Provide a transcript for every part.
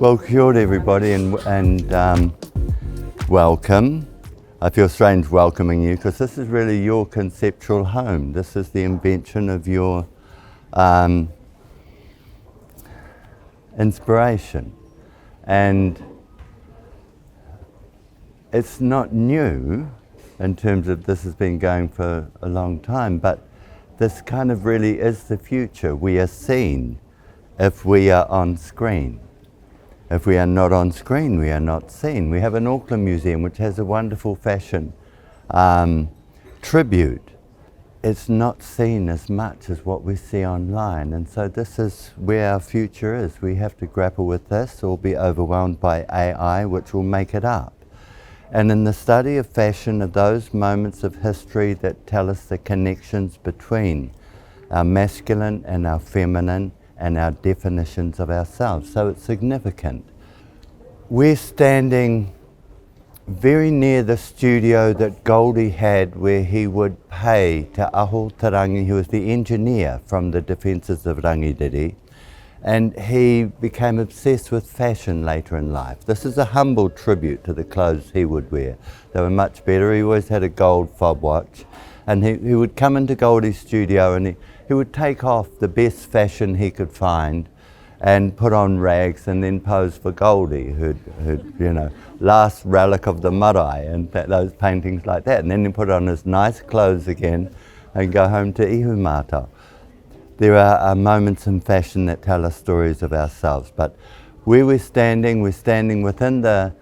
Well, kia ora everybody and welcome. I feel strange welcoming you because this is really your conceptual home. This is the invention of your inspiration. And it's not new in terms of this has been going for a long time, but this kind of really is the future. We are seen if we are on screen. If we are not on screen, we are not seen. We have an Auckland Museum which has a wonderful fashion tribute. It's not seen as much as what we see online, and so this is where our future is. We have to grapple with this or be overwhelmed by AI, which will make it up. And in the study of fashion are those moments of history that tell us the connections between our masculine and our feminine and our definitions of ourselves. So it's significant. We're standing very near the studio that Goldie had where he would pay Te Aotearoa. He was the engineer from the Defences of Rangiriri, and he became obsessed with fashion later in life. This is a humble tribute to the clothes he would wear. They were much better. He always had a gold fob watch, and he would come into Goldie's studio and he would take off the best fashion he could find and put on rags and then pose for Goldie, who'd you know, last relic of the marae and those paintings like that. And then he'd put on his nice clothes again and go home to ihumata. There are moments in fashion that tell us stories of ourselves, but where we're standing within the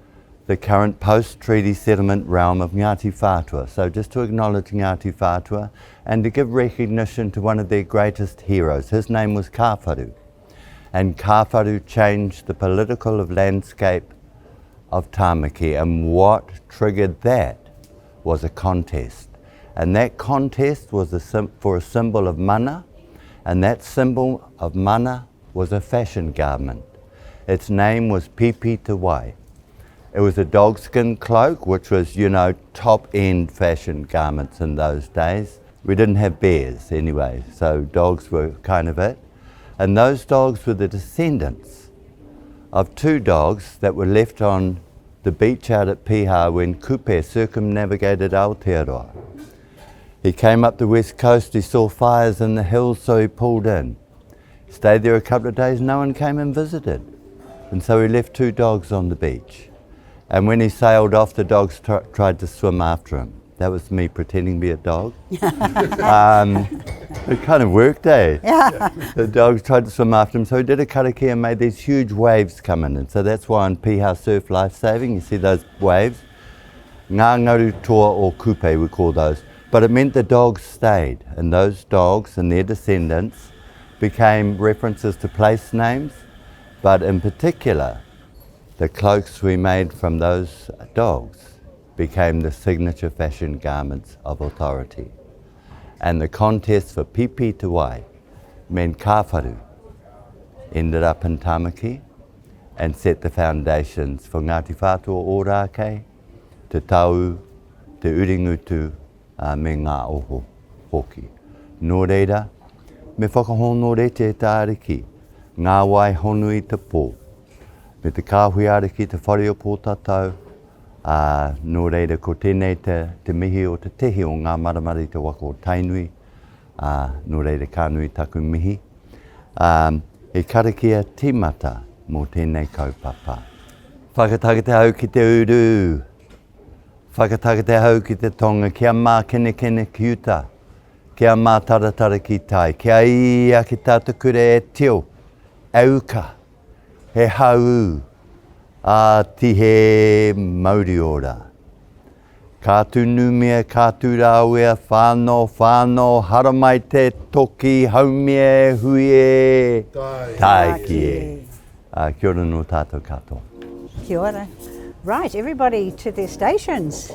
current post-treaty settlement realm of Ngāti Whātua. So just to acknowledge Ngāti Whātua and to give recognition to one of their greatest heroes. His name was Kāwharu, and Kāwharu changed the political landscape of Tāmaki, and what triggered that was a contest. And that contest was for a symbol of mana, and that symbol of mana was a fashion garment. Its name was Pita Turei. It was a dogskin cloak, which was, you know, top-end fashion garments in those days. We didn't have bears anyway, so dogs were kind of it. And those dogs were the descendants of two dogs that were left on the beach out at Piha when Kupe circumnavigated Aotearoa. He came up the west coast, he saw fires in the hills, so he pulled in. Stayed there a couple of days, no one came and visited. And so he left two dogs on the beach. And when he sailed off, the dogs tried to swim after him. That was me pretending to be a dog. It kind of worked, eh? Yeah. The dogs tried to swim after him, so he did a karakia and made these huge waves come in. And so that's why on Piha Surf Lifesaving, you see those waves. Ngā ngaru toa or kupe, we call those. But it meant the dogs stayed, and those dogs and their descendants became references to place names, but in particular, the cloaks we made from those dogs became the signature fashion garments of authority. And the contest for Pita Turei meant Kāwharu ended up in Tāmaki and set the foundations for Ngāti Whātua Ōrākei, Te Tau, Te Uringutu, me ngā oho hoki. Nō reira, me whakahono rete e tāriki, ngā wai honu i te pō. Me te kāhui ariki te whare o pō tātou, nō reira ko tēnei te mihi o te tehi o ngā maramari te waka o tainui, nō reira kānui taku mihi. E karakia tīmata mō tēnei kaupapa. Whakatagate au ki te uru. Whakatagate hau ki te tonga, kia mā kene ki uta, kia mā taratara ki tai, kia ia ki tātou kure e teo, auka, he hau, tihe mauriora. Kātu numia, kātu rāwea, whānau, haramai te toki, haumie, huie, taikie. Kia ora no tātou katoa. Kia ora. Right, everybody to their stations.